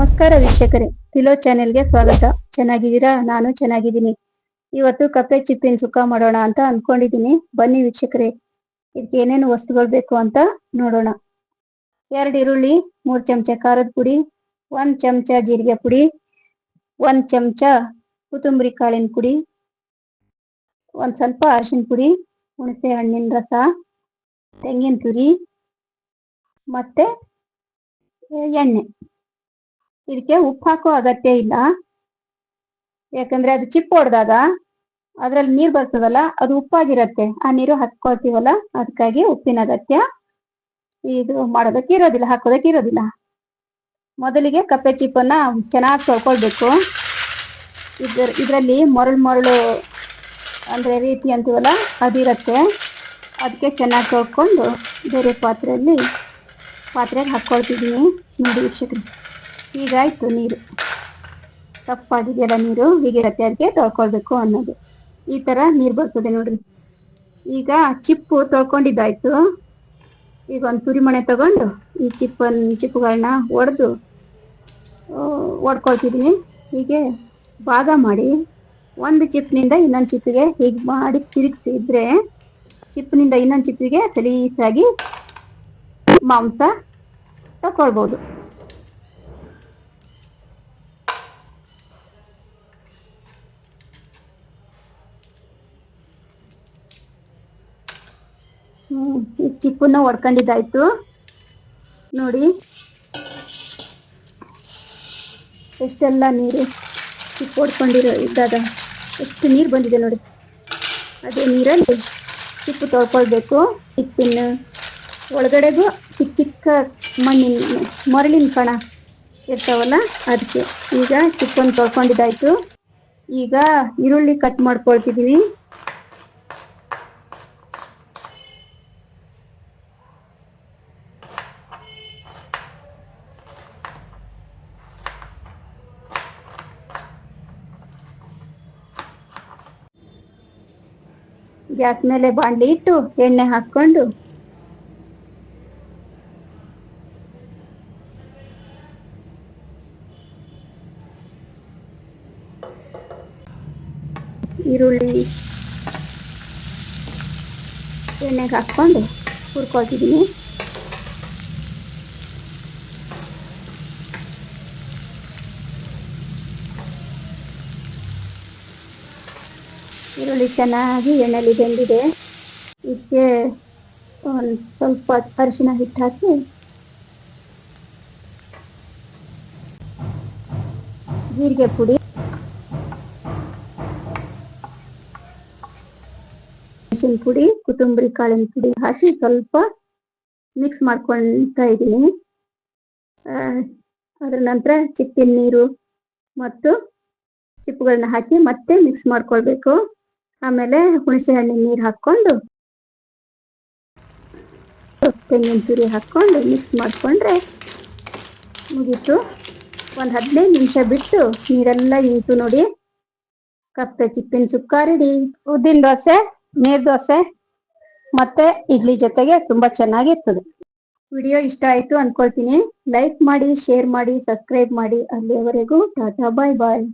ನಮಸ್ಕಾರ ವೀಕ್ಷಕರೇ, ತಿಲೋ ಚಾನೆಲ್ಗೆ ಸ್ವಾಗತ. ಚೆನ್ನಾಗಿದ್ದೀರಾ? ನಾನು ಚೆನ್ನಾಗಿದ್ದೀನಿ. ಇವತ್ತು ಕಪ್ಪೆ ಚಿಪ್ಪಿನ ಸುಕ್ಕ ಮಾಡೋಣ ಅಂತ ಅನ್ಕೊಂಡಿದ್ದೀನಿ. ಬನ್ನಿ ವೀಕ್ಷಕರೇ, ಇದಕ್ಕೆ ಏನೇನು ವಸ್ತುಗಳು ಬೇಕು ಅಂತ ನೋಡೋಣ. 2 ಈರುಳ್ಳಿ, 3 ಚಮಚ ಖಾರದ ಪುಡಿ, 1 ಚಮಚ ಜೀರಿಗೆ ಪುಡಿ, 1 ಚಮಚ ಕೊತ್ತಂಬರಿ ಕಾಳಿನ ಪುಡಿ, ಒಂದ್ ಸ್ವಲ್ಪ ಅರಿಶಿನ ಪುಡಿ, ಹುಣಸೆ ಹಣ್ಣಿನ ರಸ, ತೆಂಗಿನ ತುರಿ ಮತ್ತೆ ಎಣ್ಣೆ. ಇದಕ್ಕೆ ಉಪ್ಪು ಹಾಕೋ ಅಗತ್ಯ ಇಲ್ಲ, ಯಾಕಂದ್ರೆ ಅದು ಚಿಪ್ಪು ಹೊಡೆದಾಗ ಅದ್ರಲ್ಲಿ ನೀರ್ ಬರ್ತದಲ್ಲ, ಅದು ಉಪ್ಪಾಗಿರತ್ತೆ. ಆ ನೀರು ಹಾಕೋತೀವಲ್ಲ, ಅದಕ್ಕಾಗಿ ಉಪ್ಪಿನ ಅಗತ್ಯ ಇದು ಮಾಡೋದಕ್ಕೆ ಇರೋದಿಲ್ಲ, ಹಾಕೋದಕ್ಕೆ ಇರೋದಿಲ್ಲ. ಮೊದಲಿಗೆ ಕಪ್ಪೆ ಚಿಪ್ಪನ್ನ ಚೆನ್ನಾಗಿ ತೊಳ್ಕೊಳ್ಬೇಕು. ಇದರಲ್ಲಿ ಮರಳು ಅಂದ್ರೆ ರೀತಿ ಅಂತೀವಲ್ಲ, ಅದಿರತ್ತೆ. ಅದಕ್ಕೆ ಚೆನ್ನಾಗಿ ತೊಳ್ಕೊಂಡು ಬೇರೆ ಪಾತ್ರೆಗೆ ಹಾಕೊಳ್ತಿದ್ದೀನಿ. ನೋಡಿ ವೀಕ್ಷಕರು, ಹೀಗಾಯ್ತು. ನೀರು ಕಪ್ಪಾಗಿದೆಯಲ್ಲ, ನೀರು ಹೀಗಿರತ್ತೆ. ಅದಕ್ಕೆ ತೊಳ್ಕೊಳ್ಬೇಕು ಅನ್ನೋದು. ಈ ತರ ನೀರು ಬರ್ತದೆ ನೋಡ್ರಿ. ಈಗ ಚಿಪ್ಪು ತೊಳ್ಕೊಂಡಿದ್ದಾಯ್ತು. ಈಗ ಒಂದು ತುರಿಮಣೆ ತಗೊಂಡು ಈ ಚಿಪ್ಪುಗಳನ್ನ ಒಡ್ಕೊಳ್ತಿದ್ದೀನಿ. ಹೀಗೆ ಭಾಗ ಮಾಡಿ ಒಂದು ಚಿಪ್ನಿಂದ ಇನ್ನೊಂದು ಚಿಪ್ಪಿಗೆ ಹೀಗೆ ಮಾಡಿ ತಿರುಗಿಸಿದ್ರೆ ಚಿಪ್ನಿಂದ ಇನ್ನೊಂದು ಚಿಪ್ಪಿಗೆ ಸಲೀಸಾಗಿ ಮಾಂಸ ತಕೊಳ್ಬಹುದು. ಈ ಚಿಪ್ಪನ್ನ ಒಡ್ಕೊಂಡಿದ್ದಾಯ್ತು ನೋಡಿ. ಎಷ್ಟೆಲ್ಲ ನೀರು ಚಿಪ್ಪು ಇದ್ದಾಗ ಎಷ್ಟು ನೀರು ಬಂದಿದೆ ನೋಡಿ. ಅದೇ ನೀರಲ್ಲಿ ಚಿಪ್ಪು ತೊಳ್ಕೊಳ್ಬೇಕು. ಚಿಪ್ಪಿನ ಒಳಗಡೆಗೂ ಚಿಕ್ಕ ಚಿಕ್ಕ ಮರಳಿನ ಕಣ ಇರ್ತಾವಲ್ಲ, ಅದಕ್ಕೆ. ಈಗ ಚಿಪ್ಪನ್ನು ತೊಳ್ಕೊಂಡಿದ್ದಾಯ್ತು. ಈಗ ಈರುಳ್ಳಿ ಕಟ್ ಮಾಡ್ಕೊಳ್ತಿದ್ದೀವಿ. ಗ್ಯಾಸ್ ಮೇಲೆ ಬಾಣಲಿ ಇಟ್ಟು ಎಣ್ಣೆ ಹಾಕೊಂಡು ಈರುಳ್ಳಿ ಎಣ್ಣೆಗೆ ಹಾಕೊಂಡು ಹುರ್ಕೊಳ್ತಿದ್ದೀನಿ. ಈರುಳ್ಳಿ ಚೆನ್ನಾಗಿ ಎಣ್ಣೆಲಿ ಬೆಂದಿದೆ. ಇದಕ್ಕೆ ಒಂದು ಸ್ವಲ್ಪ ಅರಿಶಿನ ಹಿಟ್ಟು ಹಾಕಿ ಜೀರಿಗೆ ಪುಡಿ, ಅರಿಶಿನ ಪುಡಿ, ಕೊತ್ತಂಬರಿ ಕಾಳಿನ ಪುಡಿ ಹಾಕಿ ಸ್ವಲ್ಪ ಮಿಕ್ಸ್ ಮಾಡ್ಕೊಳ್ತಾ ಇದ್ದೀನಿ. ಅದರ ನಂತರ ಚಿಪ್ಪಿನ ನೀರು ಮತ್ತು ಚಿಪ್ಪುಗಳನ್ನ ಹಾಕಿ ಮತ್ತೆ ಮಿಕ್ಸ್ ಮಾಡ್ಕೊಳ್ಬೇಕು. ಆಮೇಲೆ ಹುಣಸೆ ಹಣ್ಣಿನ ನೀರು ಹಾಕೊಂಡು ತೆಂಗಿನ ತುರಿ ಹಾಕೊಂಡು ಮಿಕ್ಸ್ ಮಾಡ್ಕೊಂಡ್ರೆ ಮುಗೀತು. ಒಂದು 15 ನಿಮಿಷ ಬಿಟ್ಟು ನೀರೆಲ್ಲ ಇಂತು ನೋಡಿ. ಕಪ್ಪೆ ಚಿಪ್ಪಿನ ಸುಕ್ಕ ರೆಡಿ. ಉದ್ದಿನ ದೋಸೆ, ನೀರ್ ದೋಸೆ ಮತ್ತೆ ಇಡ್ಲಿ ಜೊತೆಗೆ ತುಂಬಾ ಚೆನ್ನಾಗಿರ್ತದೆ. ವಿಡಿಯೋ ಇಷ್ಟ ಆಯ್ತು ಅನ್ಕೊಳ್ತೀನಿ. ಲೈಕ್ ಮಾಡಿ, ಶೇರ್ ಮಾಡಿ, ಸಬ್ಸ್ಕ್ರೈಬ್ ಮಾಡಿ. ಅಲ್ಲಿಯವರೆಗೂ ಟಾಟಾ, ಬಾಯ್ ಬಾಯ್.